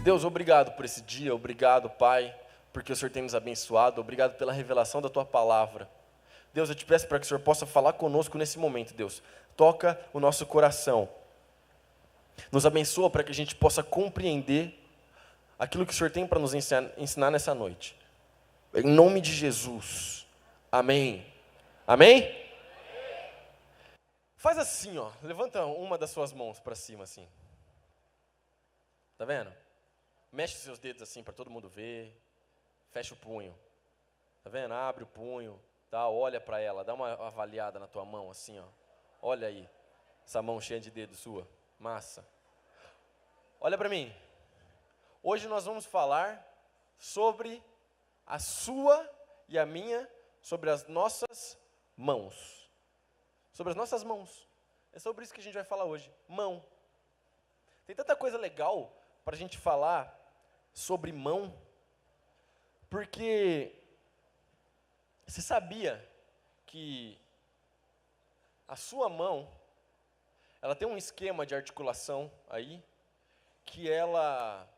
Deus, obrigado por esse dia, obrigado, Pai, porque o Senhor tem nos abençoado, obrigado pela revelação da Tua palavra. Deus, eu te peço para que o Senhor possa falar conosco nesse momento, Deus. Toca o nosso coração. Nos abençoa para que a gente possa compreender aquilo que o Senhor tem para nos ensinar nessa noite. Em nome de Jesus. Amém. Amém? Faz assim, ó. Levanta uma das suas mãos para cima, assim. Tá vendo? Mexe os seus dedos assim para todo mundo ver. Fecha o punho. Tá vendo? Abre o punho. Tá? Olha para ela. Dá uma avaliada na tua mão, assim, ó. Olha aí. Essa mão cheia de dedos sua. Massa. Olha para mim. Hoje nós vamos falar sobre a sua e a minha, sobre as nossas mãos. Sobre as nossas mãos. É sobre isso que a gente vai falar hoje. Mão. Tem tanta coisa legal para a gente falar sobre mão, porque você sabia que a sua mão, ela tem um esquema de articulação aí, que ela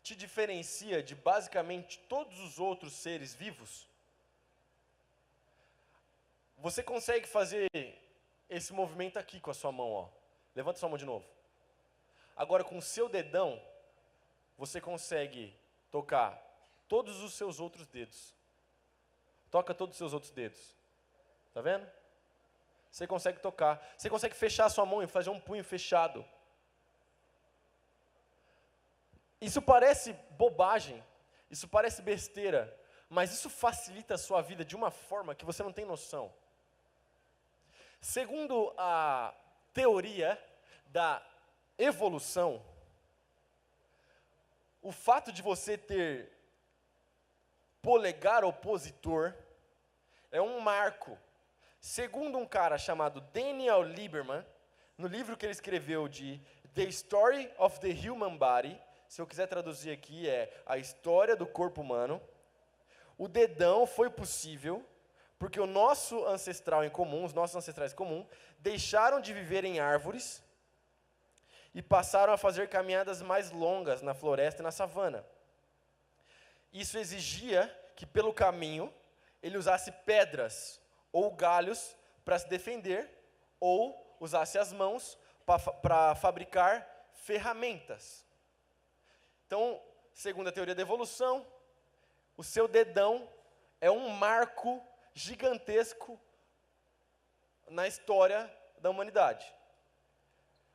te diferencia de basicamente todos os outros seres vivos? Você consegue fazer esse movimento aqui com a sua mão, ó. Levanta sua mão de novo. Agora, com o seu dedão, você consegue tocar todos os seus outros dedos. Toca todos os seus outros dedos. Tá vendo? Você consegue tocar. Você consegue fechar a sua mão e fazer um punho fechado. Isso parece bobagem, isso parece besteira, mas isso facilita a sua vida de uma forma que você não tem noção. Segundo a teoria da evolução, o fato de você ter polegar opositor é um marco. Segundo um cara chamado Daniel Lieberman, no livro que ele escreveu de The Story of the Human Body, se eu quiser traduzir aqui, é a história do corpo humano. O dedão foi possível porque o nosso ancestral em comum, os nossos ancestrais em comum, deixaram de viver em árvores e passaram a fazer caminhadas mais longas na floresta e na savana. Isso exigia que pelo caminho ele usasse pedras ou galhos para se defender, ou usasse as mãos para fabricar ferramentas. Então, segundo a teoria da evolução, o seu dedão é um marco gigantesco na história da humanidade.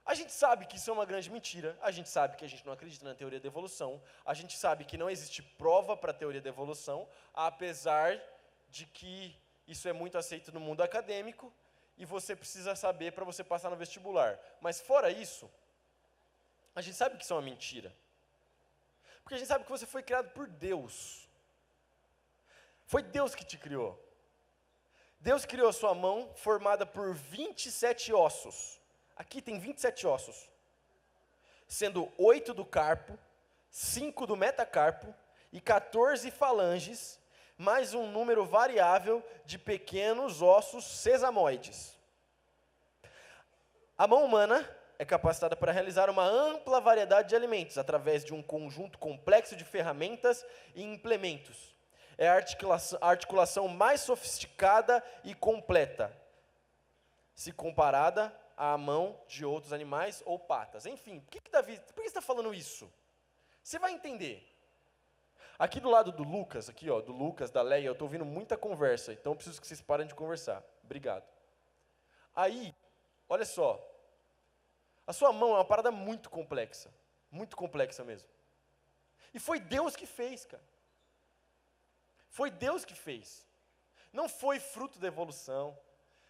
A gente sabe que isso é uma grande mentira, a gente sabe que a gente não acredita na teoria da evolução, a gente sabe que não existe prova para a teoria da evolução, apesar de que isso é muito aceito no mundo acadêmico e você precisa saber para você passar no vestibular. Mas fora isso, a gente sabe que isso é uma mentira. Porque a gente sabe que você foi criado por Deus. Foi Deus que te criou. Deus criou a sua mão formada por 27 ossos. Aqui tem 27 ossos. Sendo 8 do carpo, 5 do metacarpo e 14 falanges, mais um número variável de pequenos ossos sesamoides. A mão humana é capacitada para realizar uma ampla variedade de alimentos, através de um conjunto complexo de ferramentas e implementos. É a articulação mais sofisticada e completa, se comparada à mão de outros animais ou patas. Enfim, por que você está falando isso? Você vai entender. Aqui do lado do Lucas, aqui ó, do Lucas, da Leia, eu estou ouvindo muita conversa, então eu preciso que vocês parem de conversar. Obrigado. Aí, olha só. A sua mão é uma parada muito complexa mesmo. E foi Deus que fez, cara. Foi Deus que fez. Não foi fruto da evolução.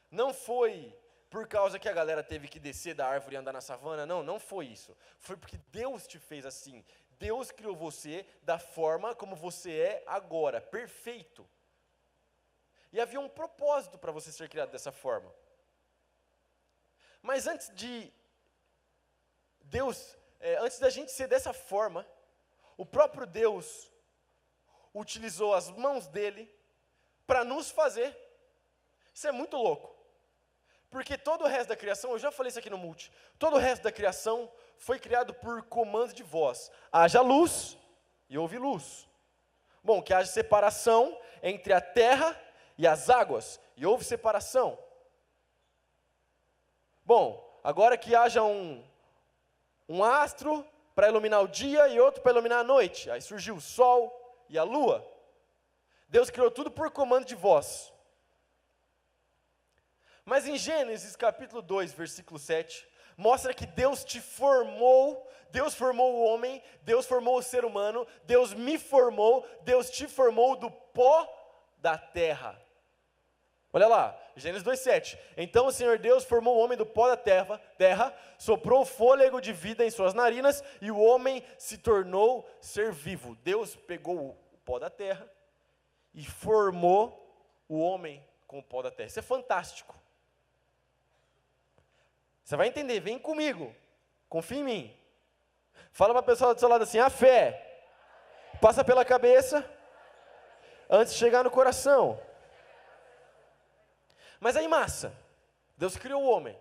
Não foi por causa que a galera teve que descer da árvore e andar na savana. Não, não foi isso. Foi porque Deus te fez assim. Deus criou você da forma como você é agora, perfeito. E havia um propósito para você ser criado dessa forma. Mas antes da gente ser dessa forma, o próprio Deus utilizou as mãos dele para nos fazer. Isso é muito louco. Porque todo o resto da criação, eu já falei isso aqui no Multi, todo o resto da criação foi criado por comando de voz. Haja luz e houve luz. Bom, que haja separação entre a terra e as águas, e houve separação. Bom, agora que haja um astro para iluminar o dia e outro para iluminar a noite. Aí surgiu o sol e a lua. Deus criou tudo por comando de voz. Mas em Gênesis capítulo 2, versículo 7, mostra que Deus te formou, Deus formou o homem, Deus formou o ser humano, Deus me formou, Deus te formou do pó da terra. Olha lá, Gênesis 2,7. Então o Senhor Deus formou o homem do pó da terra, soprou fôlego de vida em suas narinas, e o homem se tornou ser vivo. Deus pegou o pó da terra e formou o homem com o pó da terra. Isso é fantástico. Você vai entender, vem comigo, confia em mim. Fala para a pessoa do seu lado assim: a fé passa pela cabeça antes de chegar no coração. Mas aí massa, Deus criou o homem,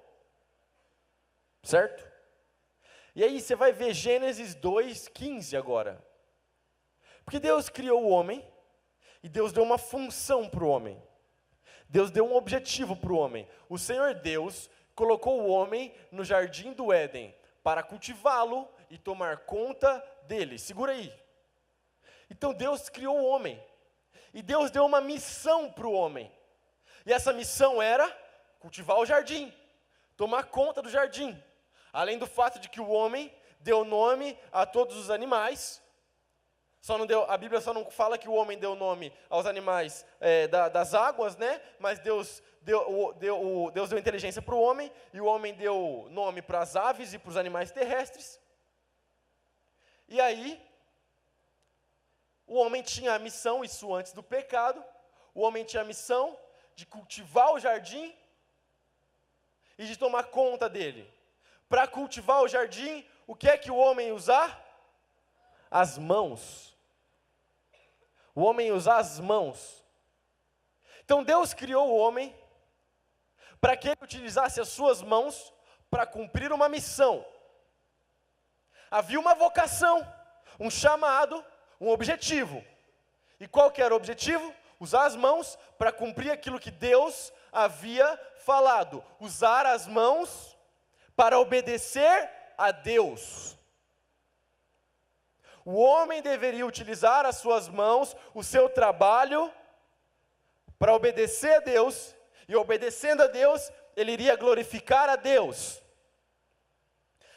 certo? E aí você vai ver Gênesis 2:15 agora. Porque Deus criou o homem, e Deus deu uma função para o homem. Deus deu um objetivo para o homem. O Senhor Deus colocou o homem no jardim do Éden, para cultivá-lo e tomar conta dele. Segura aí. Então Deus criou o homem, e Deus deu uma missão para o homem. E essa missão era cultivar o jardim, tomar conta do jardim. Além do fato de que o homem deu nome a todos os animais. A Bíblia só não fala que o homem deu nome aos animais das águas, né? Mas Deus deu inteligência para o homem, e o homem deu nome para as aves e para os animais terrestres. E aí, o homem tinha a missão, isso antes do pecado, o homem tinha a missão de cultivar o jardim e de tomar conta dele. Para cultivar o jardim, o que é que o homem ia usar? As mãos. O homem ia usar as mãos. Então Deus criou o homem para que ele utilizasse as suas mãos para cumprir uma missão. Havia uma vocação, um chamado, um objetivo. E qual que era o objetivo? Usar as mãos para cumprir aquilo que Deus havia falado. Usar as mãos para obedecer a Deus. O homem deveria utilizar as suas mãos, o seu trabalho, para obedecer a Deus. E obedecendo a Deus, ele iria glorificar a Deus.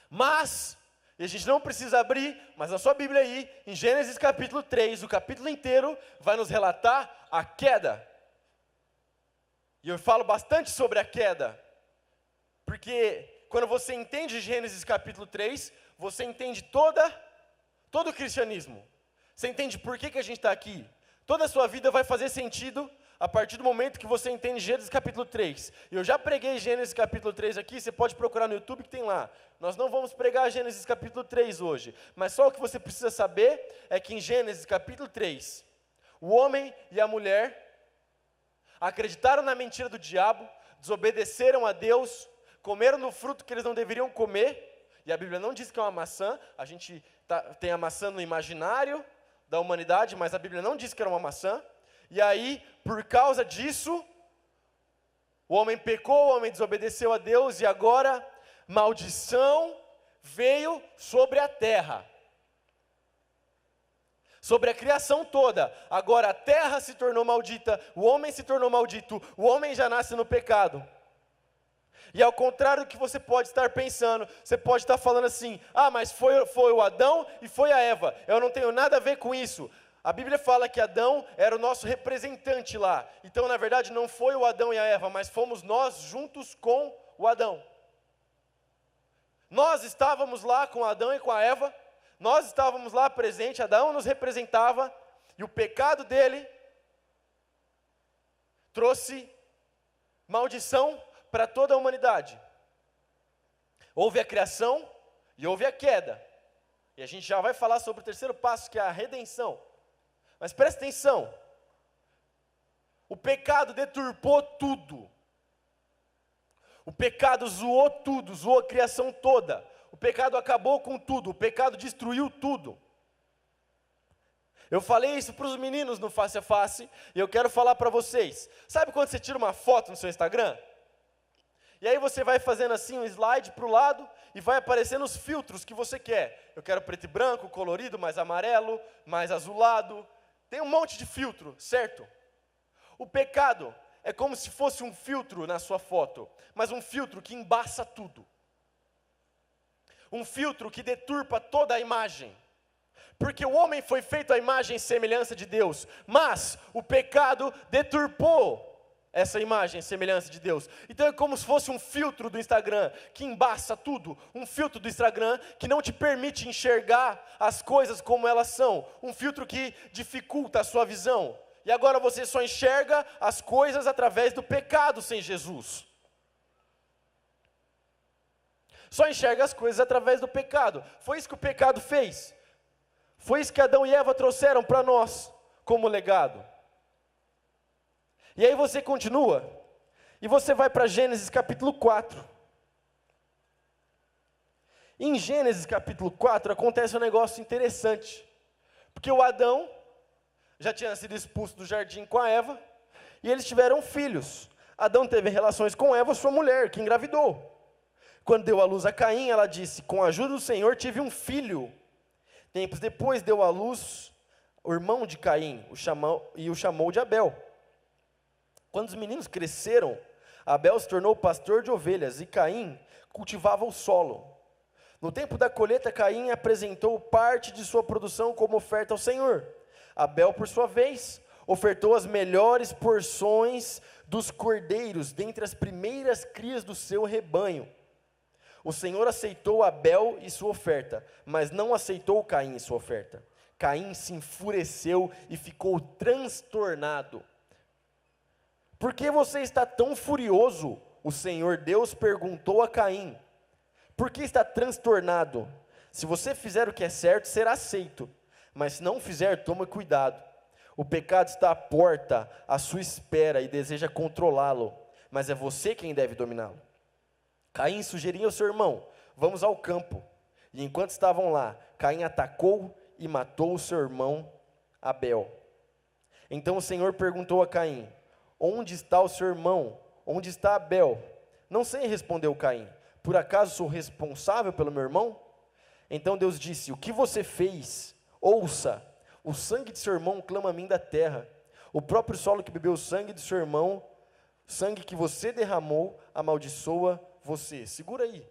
Mas, e a gente não precisa abrir, mas na sua Bíblia aí, em Gênesis capítulo 3, o capítulo inteiro vai nos relatar a queda. E eu falo bastante sobre a queda, porque quando você entende Gênesis capítulo 3, você entende todo o cristianismo. Você entende por que a gente está aqui. Toda a sua vida vai fazer sentido a partir do momento que você entende Gênesis capítulo 3. Eu já preguei Gênesis capítulo 3 aqui, você pode procurar no YouTube que tem lá. Nós não vamos pregar Gênesis capítulo 3 hoje, mas só o que você precisa saber é que em Gênesis capítulo 3, o homem e a mulher acreditaram na mentira do diabo, desobedeceram a Deus, comeram no fruto que eles não deveriam comer, e a Bíblia não diz que é uma maçã, a gente tem a maçã no imaginário da humanidade, mas a Bíblia não diz que era uma maçã. E aí, por causa disso, o homem pecou, o homem desobedeceu a Deus, e agora, maldição veio sobre a terra. Sobre a criação toda. Agora a terra se tornou maldita, o homem se tornou maldito, o homem já nasce no pecado. E ao contrário do que você pode estar pensando, você pode estar falando assim: ah, mas foi o Adão e foi a Eva, eu não tenho nada a ver com isso. A Bíblia fala que Adão era o nosso representante lá. Então, na verdade, não foi o Adão e a Eva, mas fomos nós juntos com o Adão. Nós estávamos lá com Adão e com a Eva, nós estávamos lá presente, Adão nos representava, e o pecado dele trouxe maldição para toda a humanidade. Houve a criação e houve a queda. E a gente já vai falar sobre o terceiro passo, que é a redenção. Mas presta atenção, o pecado deturpou tudo. O pecado zoou tudo, zoou a criação toda. O pecado acabou com tudo, o pecado destruiu tudo. Eu falei isso para os meninos no Face a Face, e eu quero falar para vocês. Sabe quando você tira uma foto no seu Instagram? E aí você vai fazendo assim um slide para o lado, e vai aparecendo os filtros que você quer. Eu quero preto e branco, colorido, mais amarelo, mais azulado. Tem um monte de filtro, certo? O pecado é como se fosse um filtro na sua foto, mas um filtro que embaça tudo. Um filtro que deturpa toda a imagem. Porque o homem foi feito à imagem e semelhança de Deus, mas o pecado deturpou essa imagem e semelhança de Deus. Então é como se fosse um filtro do Instagram, que embaça tudo. Um filtro do Instagram que não te permite enxergar as coisas como elas são. Um filtro que dificulta a sua visão. E agora você só enxerga as coisas através do pecado sem Jesus. Só enxerga as coisas através do pecado. Foi isso que o pecado fez. Foi isso que Adão e Eva trouxeram para nós como legado. E aí você continua, e você vai para Gênesis capítulo 4. Em Gênesis capítulo 4 acontece um negócio interessante. Porque o Adão já tinha sido expulso do jardim com a Eva, e eles tiveram filhos. Adão teve relações com Eva, sua mulher, que engravidou. Quando deu à luz a Caim, ela disse: com a ajuda do Senhor tive um filho. Tempos depois deu à luz o irmão de Caim, o chamou de Abel. Quando os meninos cresceram, Abel se tornou pastor de ovelhas e Caim cultivava o solo. No tempo da colheita, Caim apresentou parte de sua produção como oferta ao Senhor. Abel, por sua vez, ofertou as melhores porções dos cordeiros dentre as primeiras crias do seu rebanho. O Senhor aceitou Abel e sua oferta, mas não aceitou Caim e sua oferta. Caim se enfureceu e ficou transtornado. Por que você está tão furioso? O Senhor Deus perguntou a Caim. Por que está transtornado? Se você fizer o que é certo, será aceito. Mas se não fizer, tome cuidado. O pecado está à porta, à sua espera, e deseja controlá-lo. Mas é você quem deve dominá-lo. Caim sugeriu ao seu irmão: vamos ao campo. E enquanto estavam lá, Caim atacou e matou o seu irmão Abel. Então o Senhor perguntou a Caim: onde está o seu irmão? Onde está Abel? Não sei, respondeu Caim. Por acaso sou responsável pelo meu irmão? Então Deus disse: o que você fez? Ouça, o sangue de seu irmão clama a mim da terra. O próprio solo que bebeu o sangue de seu irmão, sangue que você derramou, amaldiçoa você. Segura aí.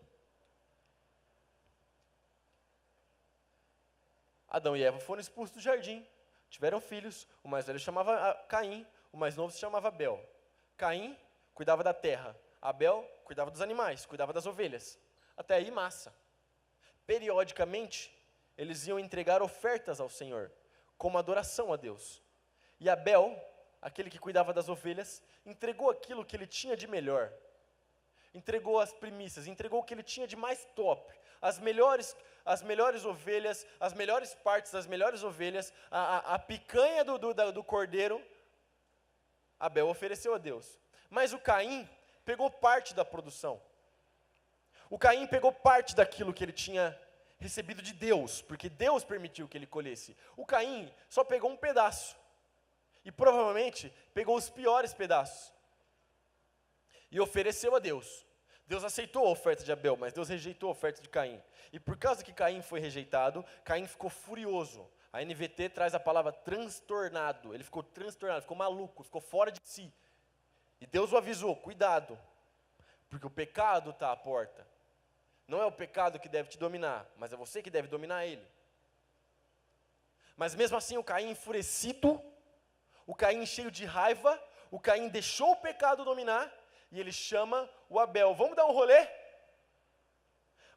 Adão e Eva foram expulsos do jardim, tiveram filhos. O mais velho chamava Caim, o mais novo se chamava Abel. Caim cuidava da terra, Abel cuidava dos animais, cuidava das ovelhas. Até aí, massa. Periodicamente, eles iam entregar ofertas ao Senhor, como adoração a Deus. E Abel, aquele que cuidava das ovelhas, entregou aquilo que ele tinha de melhor. Entregou as primícias, entregou o que ele tinha de mais top. As melhores ovelhas, as melhores partes das melhores ovelhas, a picanha do cordeiro, Abel ofereceu a Deus. Mas o Caim pegou parte da produção. O Caim pegou parte daquilo que ele tinha recebido de Deus, porque Deus permitiu que ele colhesse. O Caim só pegou um pedaço, e provavelmente pegou os piores pedaços, e ofereceu a Deus. Deus aceitou a oferta de Abel, mas Deus rejeitou a oferta de Caim. E por causa que Caim foi rejeitado, Caim ficou furioso. A NVT traz a palavra transtornado. Ele ficou transtornado, ficou maluco, ficou fora de si. E Deus o avisou: cuidado, porque o pecado está à porta. Não é o pecado que deve te dominar, mas é você que deve dominar ele. Mas mesmo assim, o Caim enfurecido, o Caim cheio de raiva, o Caim deixou o pecado dominar, e ele chama o Abel: vamos dar um rolê?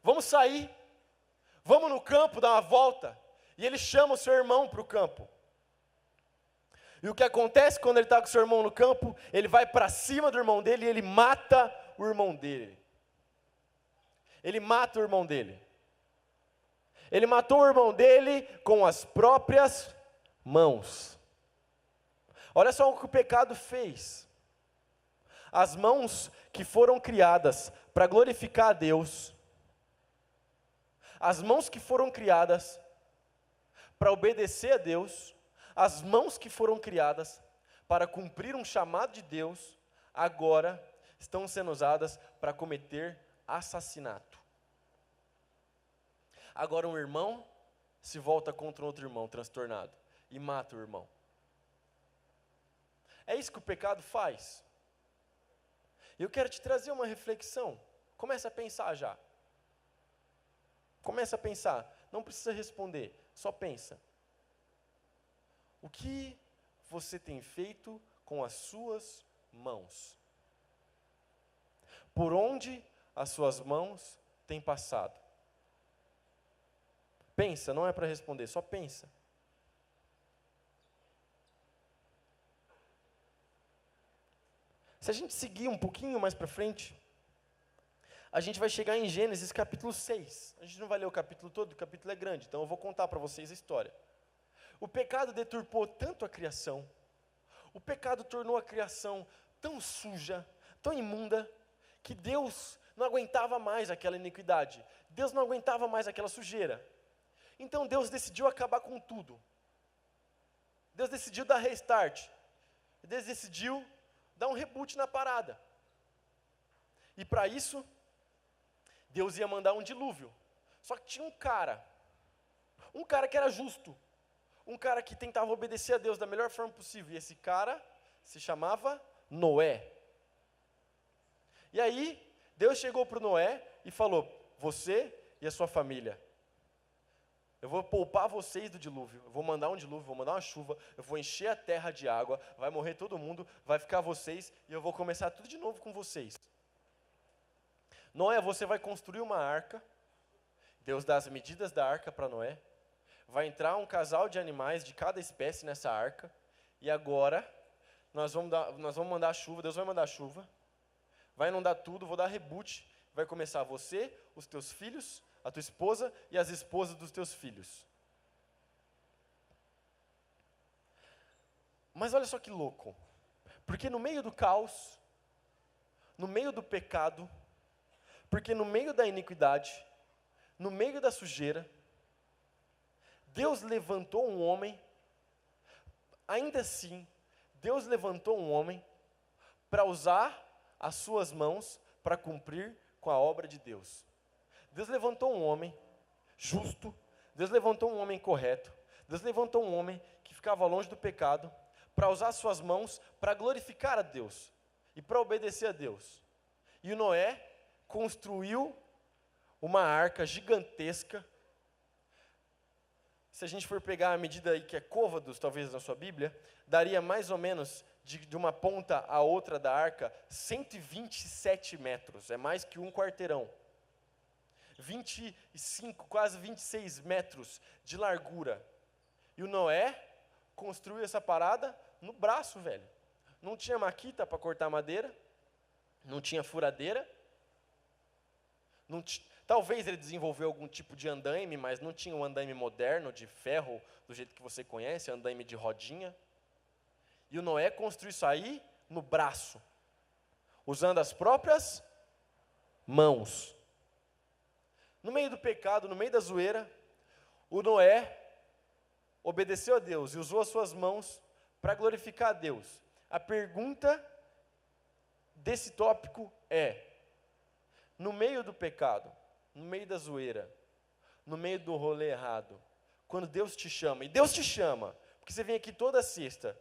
Vamos sair? Vamos no campo dar uma volta? E ele chama o seu irmão para o campo. E o que acontece quando ele está com o seu irmão no campo? Ele vai para cima do irmão dele e ele mata o irmão dele. Ele mata o irmão dele. Ele matou o irmão dele com as próprias mãos. Olha só o que o pecado fez. As mãos que foram criadas para glorificar a Deus, as mãos que foram criadas para obedecer a Deus, as mãos que foram criadas para cumprir um chamado de Deus, agora estão sendo usadas para cometer assassinato. Agora um irmão se volta contra outro irmão transtornado e mata o irmão. É isso que o pecado faz. Eu quero te trazer uma reflexão. Começa a pensar já. Começa a pensar. Não precisa responder, só pensa. O que você tem feito com as suas mãos? Por onde as suas mãos têm passado? Pensa, não é para responder, só pensa. Se a gente seguir um pouquinho mais para frente, a gente vai chegar em Gênesis capítulo 6. A gente não vai ler o capítulo todo, o capítulo é grande, então eu vou contar para vocês a história. O pecado deturpou tanto a criação, o pecado tornou a criação tão suja, tão imunda, que Deus não aguentava mais aquela iniquidade, Deus não aguentava mais aquela sujeira. Então Deus decidiu acabar com tudo. Deus decidiu dar restart. Deus decidiu dar um reboot na parada. E para isso, Deus ia mandar um dilúvio. Só que tinha um cara que era justo, um cara que tentava obedecer a Deus da melhor forma possível. E esse cara se chamava Noé. E aí, Deus chegou para o Noé e falou: você e a sua família, eu vou poupar vocês do dilúvio, eu vou mandar um dilúvio, vou mandar uma chuva, eu vou encher a terra de água, vai morrer todo mundo, vai ficar vocês, e eu vou começar tudo de novo com vocês. Noé, você vai construir uma arca, Deus dá as medidas da arca para Noé, vai entrar um casal de animais de cada espécie nessa arca, e agora nós vamos mandar chuva, Deus vai mandar chuva, vai inundar tudo, vou dar reboot, vai começar você, os teus filhos, a tua esposa e as esposas dos teus filhos. Mas olha só que louco, porque no meio do caos, no meio do pecado, porque no meio da iniquidade, no meio da sujeira, Deus levantou um homem, ainda assim, Deus levantou um homem para usar as suas mãos para cumprir com a obra de Deus. Deus levantou um homem justo, Deus levantou um homem correto, Deus levantou um homem que ficava longe do pecado, para usar suas mãos para glorificar a Deus e para obedecer a Deus. E o Noé construiu uma arca gigantesca. Se a gente for pegar a medida aí que é côvados, talvez na sua Bíblia, daria mais ou menos de uma ponta à outra da arca 127 metros, é mais que um quarteirão. 25, quase 26 metros de largura. E o Noé construiu essa parada no braço, velho. Não tinha maquita para cortar madeira, não tinha furadeira, talvez ele desenvolveu algum tipo de andaime, mas não tinha um andaime moderno, de ferro, do jeito que você conhece, andaime de rodinha. E o Noé construiu isso aí no braço, usando as próprias mãos. No meio do pecado, no meio da zoeira, o Noé obedeceu a Deus e usou as suas mãos para glorificar a Deus. A pergunta desse tópico é: no meio do pecado, no meio da zoeira, no meio do rolê errado, quando Deus te chama, e Deus te chama, porque você vem aqui toda sexta,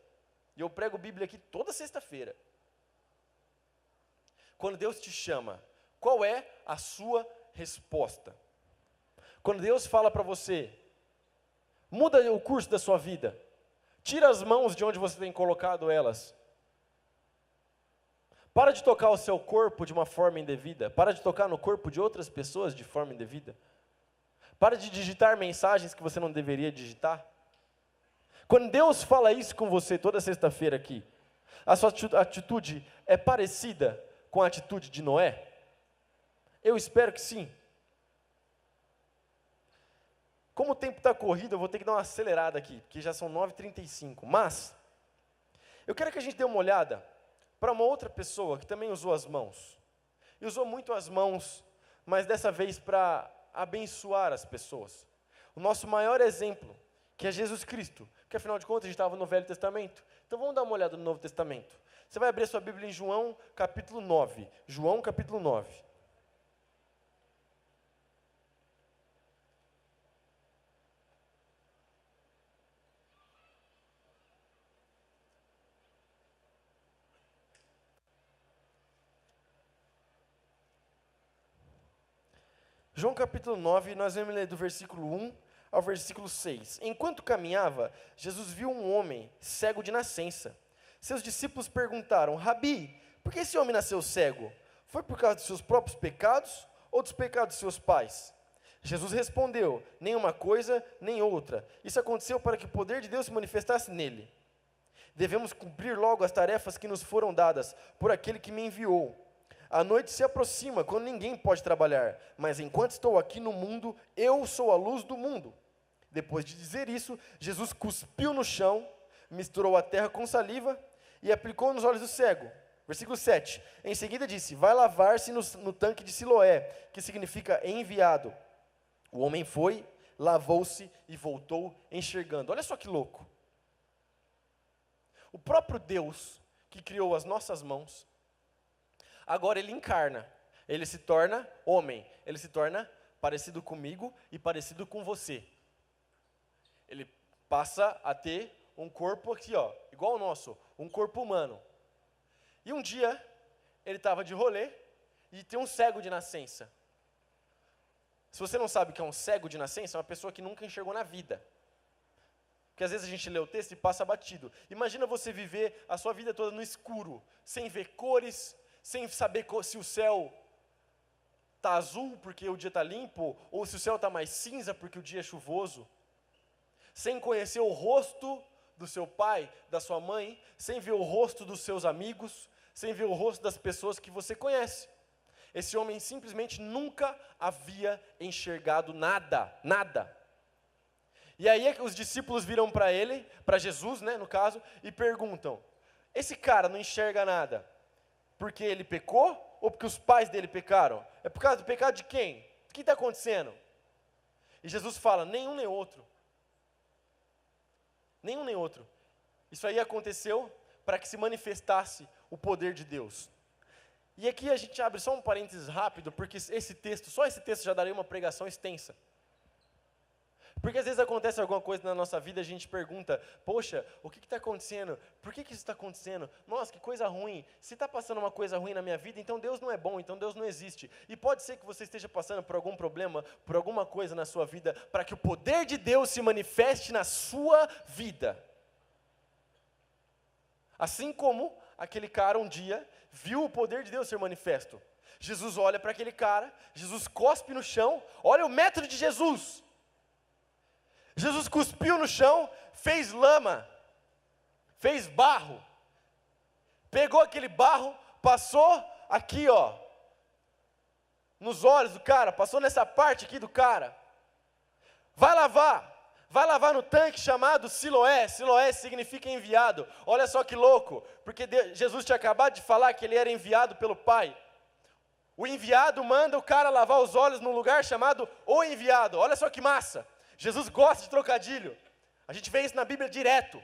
e eu prego Bíblia aqui toda sexta-feira. Quando Deus te chama, qual é a sua resposta? Quando Deus fala para você, muda o curso da sua vida, tira as mãos de onde você tem colocado elas, para de tocar o seu corpo de uma forma indevida, para de tocar no corpo de outras pessoas de forma indevida, para de digitar mensagens que você não deveria digitar. Quando Deus fala isso com você toda sexta-feira aqui, a sua atitude é parecida com a atitude de Noé? Eu espero que sim. Como o tempo está corrido, eu vou ter que dar uma acelerada aqui, porque já são 9h35. Mas, eu quero que a gente dê uma olhada para uma outra pessoa que também usou as mãos. E usou muito as mãos, mas dessa vez para abençoar as pessoas. O nosso maior exemplo, que é Jesus Cristo, que afinal de contas a gente estava no Velho Testamento. Então vamos dar uma olhada no Novo Testamento. Você vai abrir a sua Bíblia em João capítulo 9. João capítulo 9. João capítulo 9, nós vamos ler do versículo 1 ao versículo 6. Enquanto caminhava, Jesus viu um homem cego de nascença. Seus discípulos perguntaram: Rabi, por que esse homem nasceu cego? Foi por causa dos seus próprios pecados ou dos pecados de seus pais? Jesus respondeu: nenhuma coisa, nem outra. Isso aconteceu para que o poder de Deus se manifestasse nele. Devemos cumprir logo as tarefas que nos foram dadas por aquele que me enviou. A noite se aproxima, quando ninguém pode trabalhar, mas enquanto estou aqui no mundo, eu sou a luz do mundo. Depois de dizer isso, Jesus cuspiu no chão, misturou a terra com saliva e aplicou nos olhos do cego. Versículo 7. Em seguida disse: vai lavar-se no tanque de Siloé, que significa enviado. O homem foi, lavou-se e voltou enxergando. Olha só que louco. O próprio Deus, que criou as nossas mãos, agora ele encarna, ele se torna homem, ele se torna parecido comigo e parecido com você. Ele passa a ter um corpo aqui, ó, igual ao nosso, um corpo humano. E um dia, ele estava de rolê e tem um cego de nascença. Se você não sabe o que é um cego de nascença, é uma pessoa que nunca enxergou na vida. Porque às vezes a gente lê o texto e passa batido. Imagina você viver a sua vida toda no escuro, sem ver cores, sem saber se o céu está azul porque o dia está limpo, ou se o céu está mais cinza porque o dia é chuvoso, sem conhecer o rosto do seu pai, da sua mãe, sem ver o rosto dos seus amigos, sem ver o rosto das pessoas que você conhece. Esse homem simplesmente nunca havia enxergado nada, nada. E aí os discípulos viram para ele, para Jesus, né, no caso, e perguntam: esse cara não enxerga nada porque ele pecou ou porque os pais dele pecaram? É por causa do pecado de quem? O que está acontecendo? E Jesus fala: nenhum nem outro. Nenhum nem outro. Isso aí aconteceu para que se manifestasse o poder de Deus. E aqui a gente abre só um parênteses rápido, porque esse texto, só esse texto já daria uma pregação extensa. Porque às vezes acontece alguma coisa na nossa vida, a gente pergunta: poxa, o que está acontecendo? Por que isso está acontecendo? Nossa, que coisa ruim. Se está passando uma coisa ruim na minha vida, então Deus não é bom, então Deus não existe. E pode ser que você esteja passando por algum problema, por alguma coisa na sua vida, para que o poder de Deus se manifeste na sua vida. Assim como aquele cara um dia viu o poder de Deus ser manifesto. Jesus olha para aquele cara, Jesus cospe no chão, olha o método de Jesus. Jesus cuspiu no chão, fez lama, fez barro, pegou aquele barro, passou aqui, ó, nos olhos do cara, passou nessa parte aqui do cara. Vai lavar no tanque chamado Siloé. Siloé significa enviado. Olha só que louco, porque Jesus tinha acabado de falar que ele era enviado pelo Pai. O enviado manda o cara lavar os olhos num lugar chamado o enviado. Olha só que massa. Jesus gosta de trocadilho. A gente vê isso na Bíblia direto.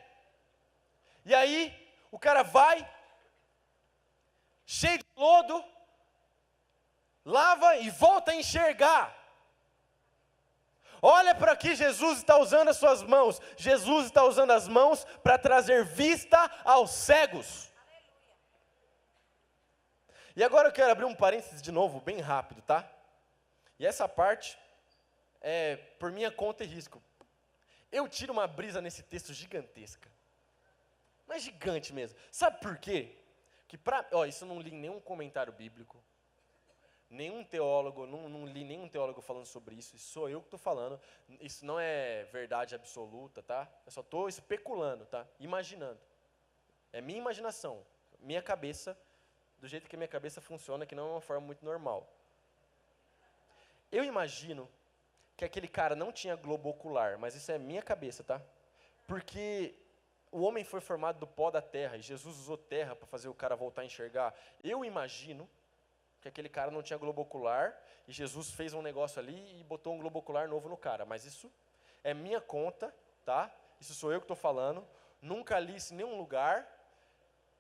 E aí, o cara vai, cheio de lodo, lava e volta a enxergar. Olha para que Jesus está usando as suas mãos. Jesus está usando as mãos para trazer vista aos cegos. E agora eu quero abrir um parênteses de novo, bem rápido, tá? E essa parte é por minha conta e risco. Eu tiro uma brisa nesse texto gigantesca. Mas gigante mesmo. Sabe por quê? Que isso eu não li em nenhum comentário bíblico. Nenhum teólogo, não li nenhum teólogo falando sobre isso. Isso sou eu que estou falando. Isso não é verdade absoluta, tá? Eu só estou especulando, tá? Imaginando. É minha imaginação. Minha cabeça, do jeito que minha cabeça funciona, que não é uma forma muito normal. Eu imagino que aquele cara não tinha globo ocular, mas isso é minha cabeça, tá? Porque o homem foi formado do pó da terra, e Jesus usou terra para fazer o cara voltar a enxergar. Eu imagino que aquele cara não tinha globo ocular, e Jesus fez um negócio ali e botou um globo ocular novo no cara. Mas isso é minha conta, tá? Isso sou eu que estou falando. Nunca li isso em nenhum lugar.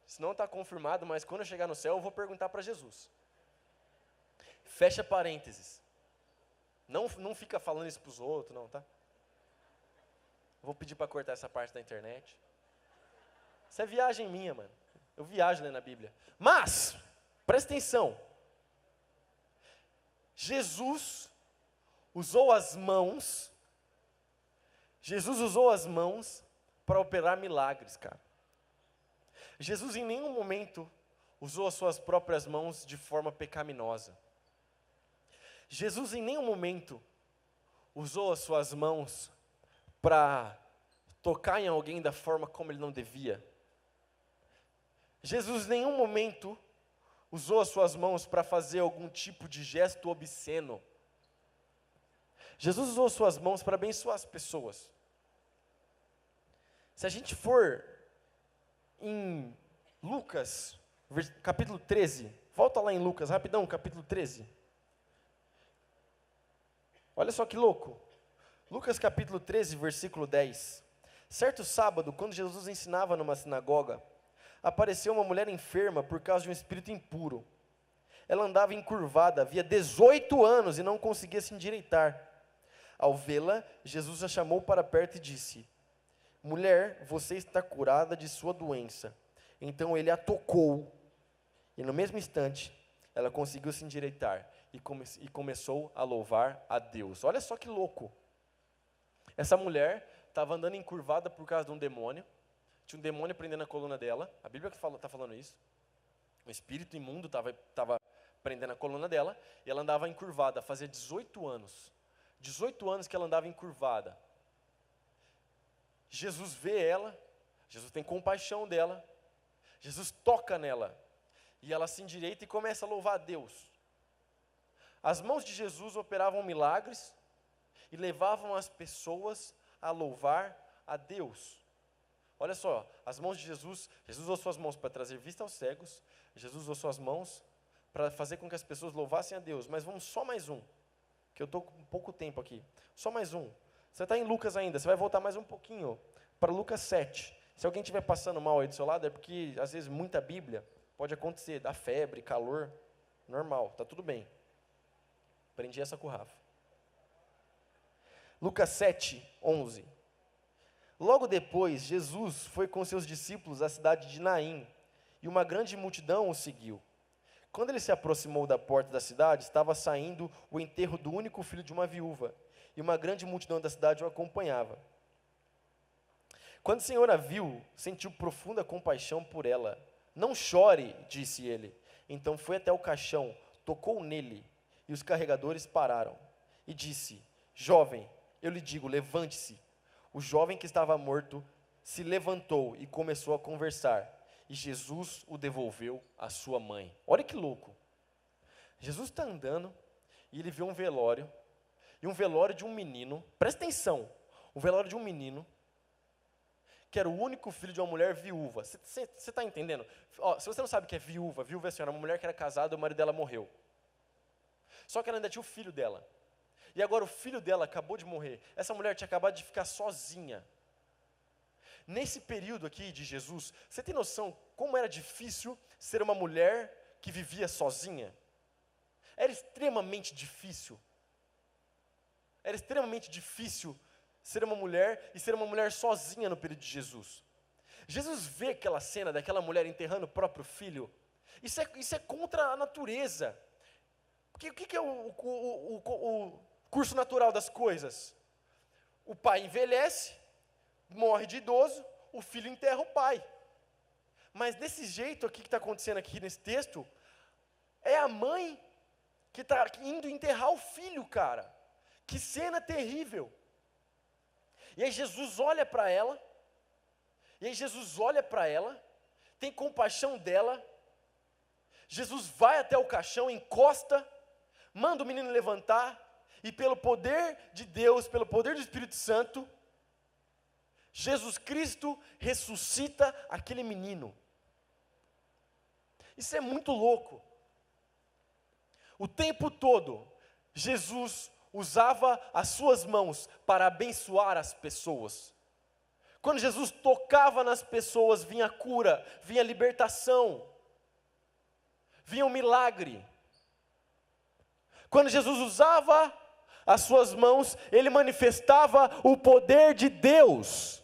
Isso não está confirmado, mas quando eu chegar no céu eu vou perguntar para Jesus. Fecha parênteses. Não fica falando isso para os outros, não, tá? Vou pedir para cortar essa parte da internet. Isso é viagem minha, mano. Eu viajo lendo a Bíblia. Mas, presta atenção. Jesus usou as mãos. Jesus usou as mãos para operar milagres, cara. Jesus em nenhum momento usou as suas próprias mãos de forma pecaminosa. Jesus em nenhum momento usou as suas mãos para tocar em alguém da forma como ele não devia. Jesus em nenhum momento usou as suas mãos para fazer algum tipo de gesto obsceno. Jesus usou as suas mãos para abençoar as pessoas. Se a gente for em Lucas, capítulo 13, volta lá em Lucas, rapidão, capítulo 13. Olha só que louco. Lucas capítulo 13, versículo 10. Certo sábado, quando Jesus ensinava numa sinagoga, apareceu uma mulher enferma por causa de um espírito impuro. Ela andava encurvada, havia 18 anos e não conseguia se endireitar. Ao vê-la, Jesus a chamou para perto e disse: mulher, você está curada de sua doença. Então ele a tocou, e no mesmo instante, ela conseguiu se endireitar e começou a louvar a Deus. Olha só que louco. Essa mulher estava andando encurvada por causa de um demônio. Tinha um demônio prendendo a coluna dela. A Bíblia está falando isso. Um espírito imundo estava prendendo a coluna dela, e ela andava encurvada. Fazia 18 anos. 18 anos que ela andava encurvada. Jesus vê ela, Jesus tem compaixão dela, Jesus toca nela, e ela se endireita e começa a louvar a Deus. As mãos de Jesus operavam milagres e levavam as pessoas a louvar a Deus. Olha só, as mãos de Jesus, Jesus usou suas mãos para trazer vista aos cegos, Jesus usou suas mãos para fazer com que as pessoas louvassem a Deus. Mas vamos só mais um, que eu estou com pouco tempo aqui. Só mais um. Você está em Lucas ainda, você vai voltar mais um pouquinho para Lucas 7. Se alguém estiver passando mal aí do seu lado, é porque às vezes muita Bíblia pode acontecer, dá febre, calor, normal, está tudo bem. Aprendi essa com o Rafa. Lucas 7, 11. Logo depois, Jesus foi com seus discípulos à cidade de Naim, e uma grande multidão o seguiu. Quando ele se aproximou da porta da cidade, estava saindo o enterro do único filho de uma viúva, e uma grande multidão da cidade o acompanhava. Quando o Senhor a viu, sentiu profunda compaixão por ela. Não chore, disse ele. Então foi até o caixão, tocou nele, e os carregadores pararam. E disse: jovem, eu lhe digo, levante-se. O jovem que estava morto se levantou e começou a conversar. E Jesus o devolveu à sua mãe. Olha que louco. Jesus está andando e ele vê um velório. E um velório de um menino. Presta atenção. Um velório de um menino que era o único filho de uma mulher viúva. Você está entendendo? Ó, se você não sabe o que é viúva, viúva é assim, era uma mulher que era casada e o marido dela morreu. Só que ela ainda tinha o filho dela. E agora o filho dela acabou de morrer. Essa mulher tinha acabado de ficar sozinha. Nesse período aqui de Jesus, você tem noção como era difícil ser uma mulher que vivia sozinha? Era extremamente difícil. Era extremamente difícil ser uma mulher e ser uma mulher sozinha no período de Jesus. Jesus vê aquela cena daquela mulher enterrando o próprio filho. Isso é contra a natureza. Porque o que é o curso natural das coisas? O pai envelhece, morre de idoso, o filho enterra o pai. Mas desse jeito aqui que está acontecendo aqui nesse texto, é a mãe que está indo enterrar o filho, cara. Que cena terrível. E aí Jesus olha para ela, tem compaixão dela, Jesus vai até o caixão, encosta, manda o menino levantar, e pelo poder de Deus, pelo poder do Espírito Santo, Jesus Cristo ressuscita aquele menino. Isso é muito louco. O tempo todo, Jesus usava as suas mãos para abençoar as pessoas. Quando Jesus tocava nas pessoas, vinha cura, vinha libertação, vinha um milagre. Quando Jesus usava as suas mãos, ele manifestava o poder de Deus.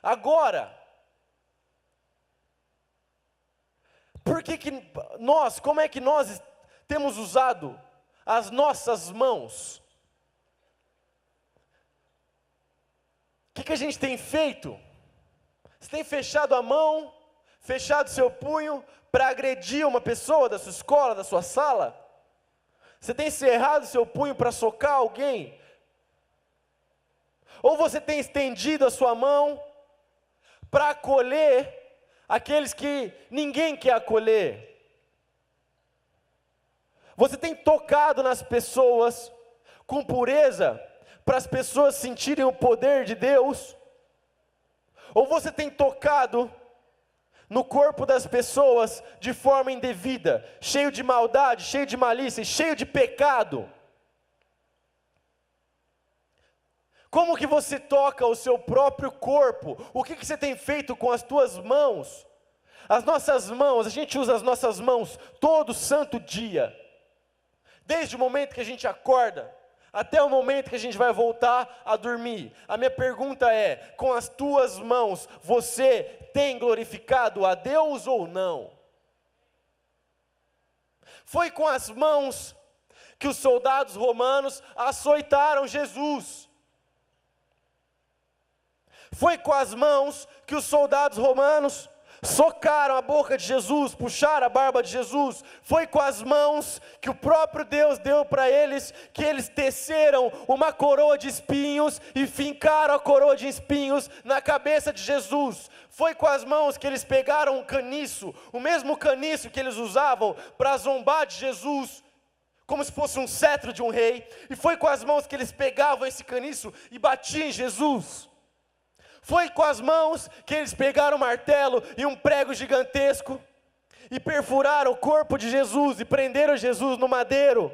Agora, como é que nós temos usado as nossas mãos? O que a gente tem feito? Você tem fechado a mão, fechado seu punho para agredir uma pessoa da sua escola, da sua sala? Você tem cerrado seu punho para socar alguém? Ou você tem estendido a sua mão para acolher aqueles que ninguém quer acolher? Você tem tocado nas pessoas com pureza, para as pessoas sentirem o poder de Deus? Ou você tem tocado no corpo das pessoas de forma indevida, cheio de maldade, cheio de malícia, cheio de pecado? Como que você toca o seu próprio corpo? O que você tem feito com as tuas mãos? As nossas mãos, a gente usa as nossas mãos todo santo dia. Desde o momento que a gente acorda, até o momento que a gente vai voltar a dormir. A minha pergunta é: com as tuas mãos, você tem glorificado a Deus ou não? Foi com as mãos que os soldados romanos açoitaram Jesus. Foi com as mãos que os soldados romanos socaram a boca de Jesus, puxaram a barba de Jesus. Foi com as mãos que o próprio Deus deu para eles, que eles teceram uma coroa de espinhos e fincaram a coroa de espinhos na cabeça de Jesus. Foi com as mãos que eles pegaram um caniço, o mesmo caniço que eles usavam para zombar de Jesus, como se fosse um cetro de um rei. E foi com as mãos que eles pegavam esse caniço e batiam em Jesus. Foi com as mãos que eles pegaram um martelo e um prego gigantesco e perfuraram o corpo de Jesus e prenderam Jesus no madeiro.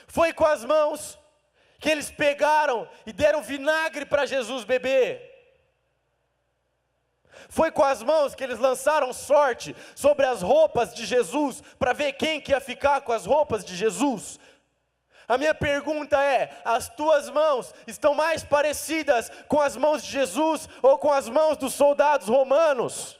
Foi com as mãos que eles pegaram e deram vinagre para Jesus beber. Foi com as mãos que eles lançaram sorte sobre as roupas de Jesus para ver quem que ia ficar com as roupas de Jesus. A minha pergunta é: as tuas mãos estão mais parecidas com as mãos de Jesus ou com as mãos dos soldados romanos?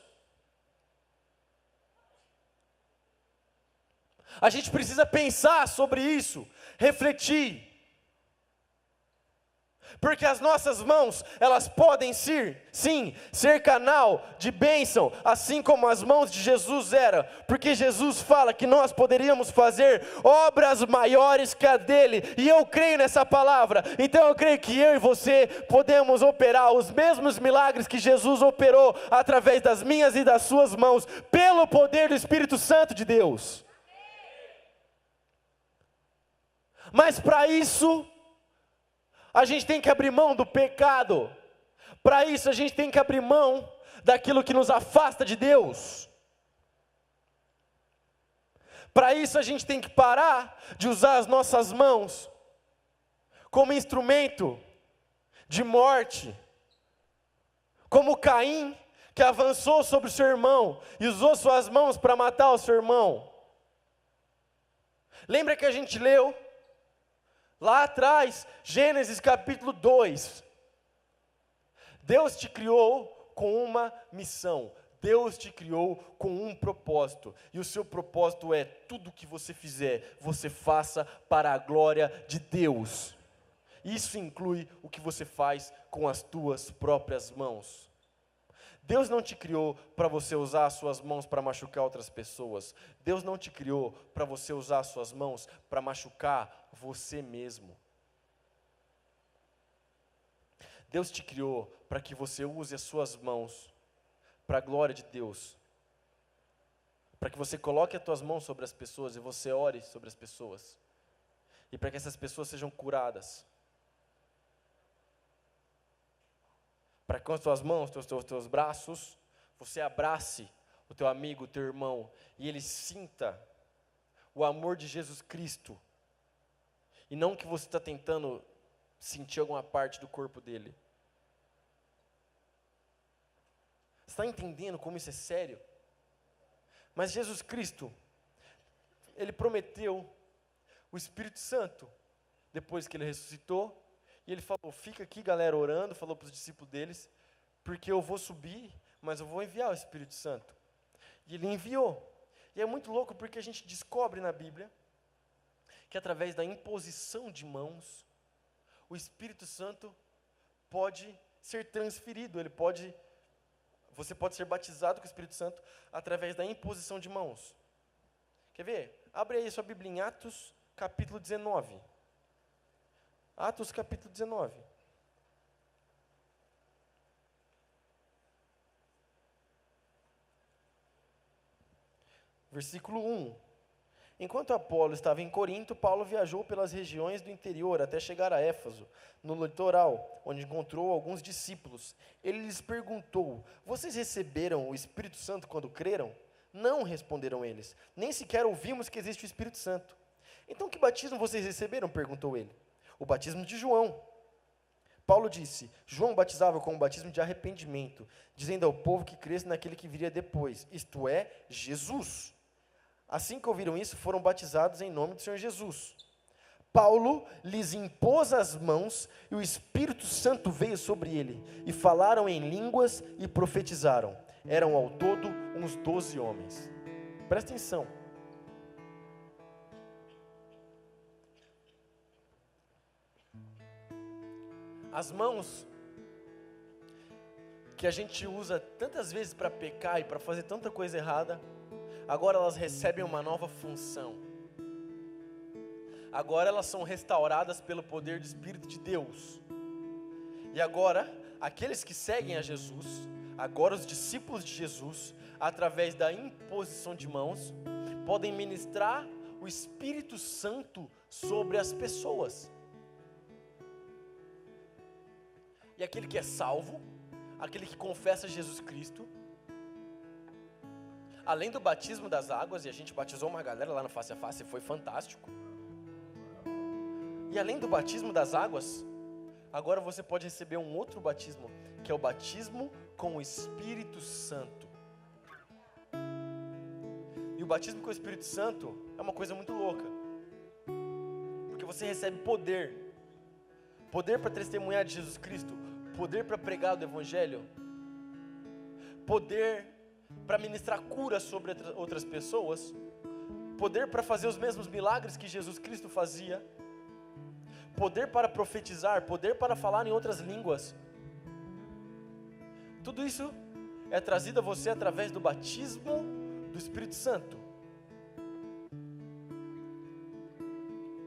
A gente precisa pensar sobre isso, refletir. Porque as nossas mãos, elas podem sim, ser canal de bênção, assim como as mãos de Jesus eram. Porque Jesus fala que nós poderíamos fazer obras maiores que a dele, e eu creio nessa palavra. Então eu creio que eu e você podemos operar os mesmos milagres que Jesus operou, através das minhas e das suas mãos, pelo poder do Espírito Santo de Deus. Mas para isso, a gente tem que abrir mão do pecado. Para isso a gente tem que abrir mão daquilo que nos afasta de Deus. Para isso a gente tem que parar de usar as nossas mãos como instrumento de morte. Como Caim, que avançou sobre o seu irmão e usou suas mãos para matar o seu irmão. Lembra que a gente leu lá atrás, Gênesis capítulo 2. Deus te criou com uma missão. Deus te criou com um propósito. E o seu propósito é: tudo que você fizer, você faça para a glória de Deus. Isso inclui o que você faz com as tuas próprias mãos. Deus não te criou para você usar as suas mãos para machucar outras pessoas. Deus não te criou para você usar as suas mãos para machucar você mesmo. Deus te criou para que você use as suas mãos para a glória de Deus. Para que você coloque as tuas mãos sobre as pessoas e você ore sobre as pessoas. e para que essas pessoas sejam curadas. Para que com as tuas mãos, teus braços, você abrace o teu amigo, o teu irmão, e ele sinta o amor de Jesus Cristo, e não que você está tentando sentir alguma parte do corpo dele. Você está entendendo como isso é sério? Mas Jesus Cristo, Ele prometeu o Espírito Santo, depois que Ele ressuscitou, e Ele falou, fica aqui galera orando, falou para os discípulos deles, porque eu vou subir, mas eu vou enviar o Espírito Santo. E Ele enviou. E é muito louco porque a gente descobre na Bíblia, que através da imposição de mãos, o Espírito Santo pode ser transferido, você pode ser batizado com o Espírito Santo através da imposição de mãos. Quer ver? Abre aí sua Bíblia em Atos, capítulo 19. Atos, capítulo 19. Versículo 1. Enquanto Apolo estava em Corinto, Paulo viajou pelas regiões do interior até chegar a Éfeso, no litoral, onde encontrou alguns discípulos. Ele lhes perguntou, vocês receberam o Espírito Santo quando creram? Não, responderam eles, nem sequer ouvimos que existe o Espírito Santo. Então que batismo vocês receberam? Perguntou ele. O batismo de João. Paulo disse, João batizava com o batismo de arrependimento, dizendo ao povo que cresce naquele que viria depois, isto é, Jesus. Assim que ouviram isso, foram batizados em nome do Senhor Jesus. Paulo lhes impôs as mãos e o Espírito Santo veio sobre ele. E falaram em línguas e profetizaram. Eram ao todo uns 12 homens. Presta atenção. As mãos que a gente usa tantas vezes para pecar e para fazer tanta coisa errada, agora elas recebem uma nova função. Agora elas são restauradas pelo poder do Espírito de Deus. E agora, aqueles que seguem a Jesus, agora os discípulos de Jesus, através da imposição de mãos, podem ministrar o Espírito Santo sobre as pessoas. E aquele que é salvo, aquele que confessa Jesus Cristo, além do batismo das águas, e a gente batizou uma galera lá no Face a Face, foi fantástico. E além do batismo das águas, agora você pode receber um outro batismo, que é o batismo com o Espírito Santo. E o batismo com o Espírito Santo é uma coisa muito louca, porque você recebe poder para testemunhar de Jesus Cristo, poder para pregar o Evangelho, poder para ministrar cura sobre outras pessoas, poder para fazer os mesmos milagres que Jesus Cristo fazia, poder para profetizar, poder para falar em outras línguas. Tudo isso é trazido a você através do batismo do Espírito Santo.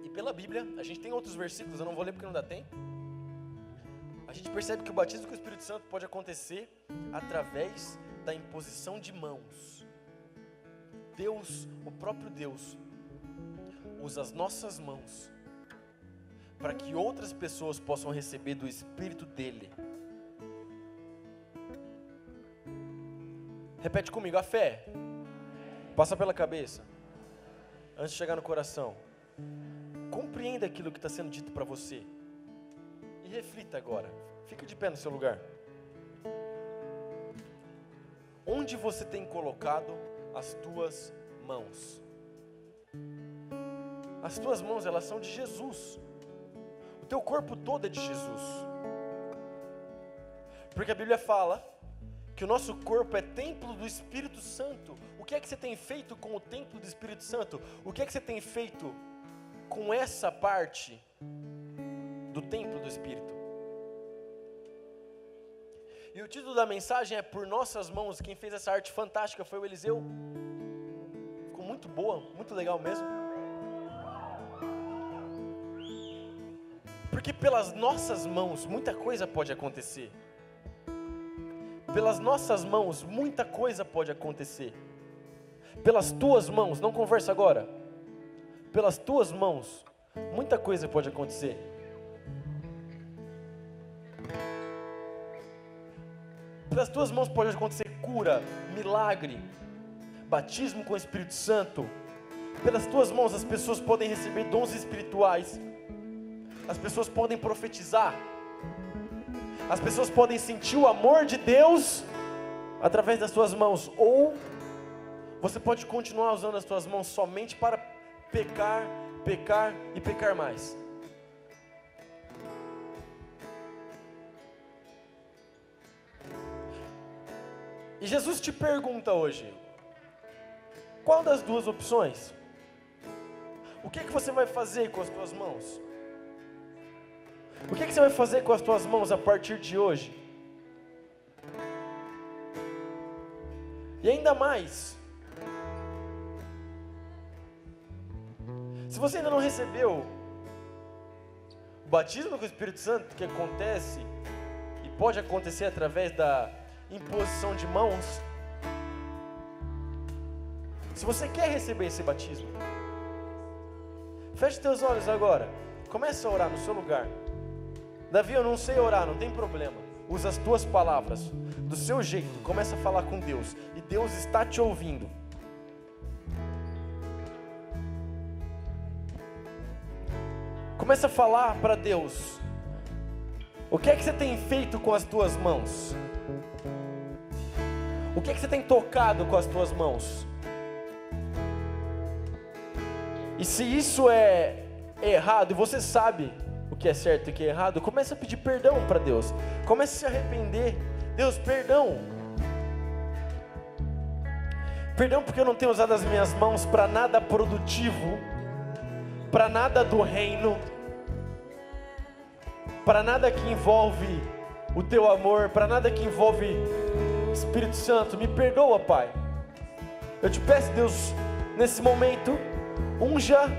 E pela Bíblia, a gente tem outros versículos, eu não vou ler porque não dá tempo. A gente percebe que o batismo com o Espírito Santo pode acontecer através da imposição de mãos. Deus, o próprio Deus, usa as nossas mãos para que outras pessoas possam receber do Espírito dele. Repete comigo, a fé passa pela cabeça antes de chegar no coração. Compreenda aquilo que está sendo dito para você e reflita agora. Fica de pé no seu lugar. Onde você tem colocado as tuas mãos? As tuas mãos, elas são de Jesus. O teu corpo todo é de Jesus. Porque a Bíblia fala que o nosso corpo é templo do Espírito Santo. O que é que você tem feito com o templo do Espírito Santo? O que é que você tem feito com essa parte do templo do Espírito? E o título da mensagem é Por Nossas Mãos. Quem fez essa arte fantástica foi o Eliseu. Ficou muito boa, muito legal mesmo. Porque pelas nossas mãos muita coisa pode acontecer. Pelas nossas mãos muita coisa pode acontecer. Pelas tuas mãos, não conversa agora. Pelas tuas mãos muita coisa pode acontecer. Pelas tuas mãos pode acontecer cura, milagre, batismo com o Espírito Santo. Pelas tuas mãos as pessoas podem receber dons espirituais. As pessoas podem profetizar. As pessoas podem sentir o amor de Deus através das tuas mãos. Ou você pode continuar usando as tuas mãos somente para pecar, pecar e pecar mais. E Jesus te pergunta hoje: qual das duas opções? O que você vai fazer com as tuas mãos? O que você vai fazer com as tuas mãos a partir de hoje? E ainda mais, se você ainda não recebeu o batismo com o Espírito Santo, que acontece e pode acontecer através da imposição de mãos, se você quer receber esse batismo, feche teus olhos agora, comece a orar no seu lugar. Davi, eu não sei orar, não tem problema, usa as tuas palavras, do seu jeito, começa a falar com Deus, e Deus está te ouvindo. Começa a falar para Deus, o que é que você tem feito com as tuas mãos? O que é que você tem tocado com as tuas mãos? E se isso é errado, e você sabe o que é certo e o que é errado, comece a pedir perdão para Deus. Comece a se arrepender. Deus, perdão. Perdão porque eu não tenho usado as minhas mãos para nada produtivo, para nada do reino, para nada que envolve o teu amor, para nada que envolve Espírito Santo. Me perdoa, Pai. Eu te peço, Deus, nesse momento, unja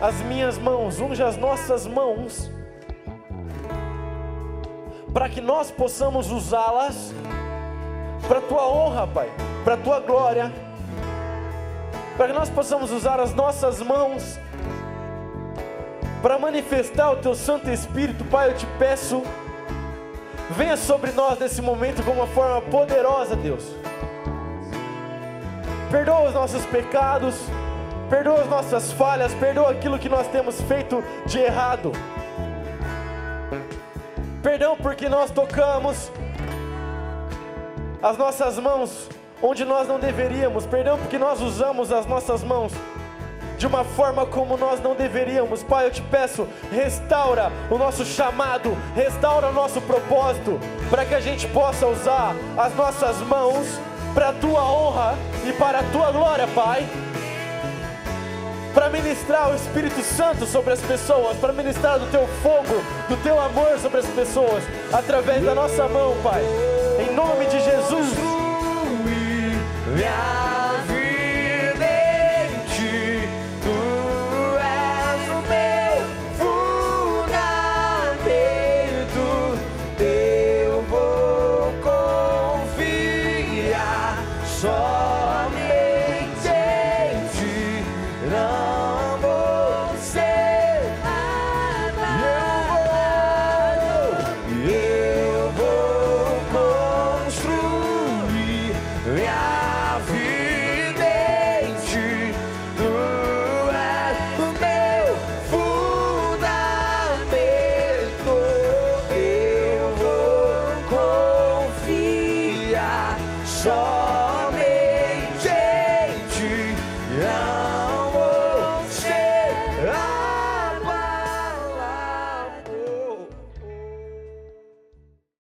as minhas mãos, unja as nossas mãos, para que nós possamos usá-las para a tua honra, Pai, para a tua glória, para que nós possamos usar as nossas mãos para manifestar o teu Santo Espírito. Pai, eu te peço, venha sobre nós nesse momento com uma forma poderosa, Deus. Perdoa os nossos pecados, perdoa as nossas falhas, perdoa aquilo que nós temos feito de errado. Perdão porque nós tocamos as nossas mãos onde nós não deveríamos. Perdão porque nós usamos as nossas mãos de uma forma como nós não deveríamos. Pai, eu te peço, restaura o nosso chamado, restaura o nosso propósito, para que a gente possa usar as nossas mãos para a tua honra e para a tua glória, Pai. Para ministrar o Espírito Santo sobre as pessoas, para ministrar do teu fogo, do teu amor sobre as pessoas, através da nossa mão, Pai, em nome de Jesus.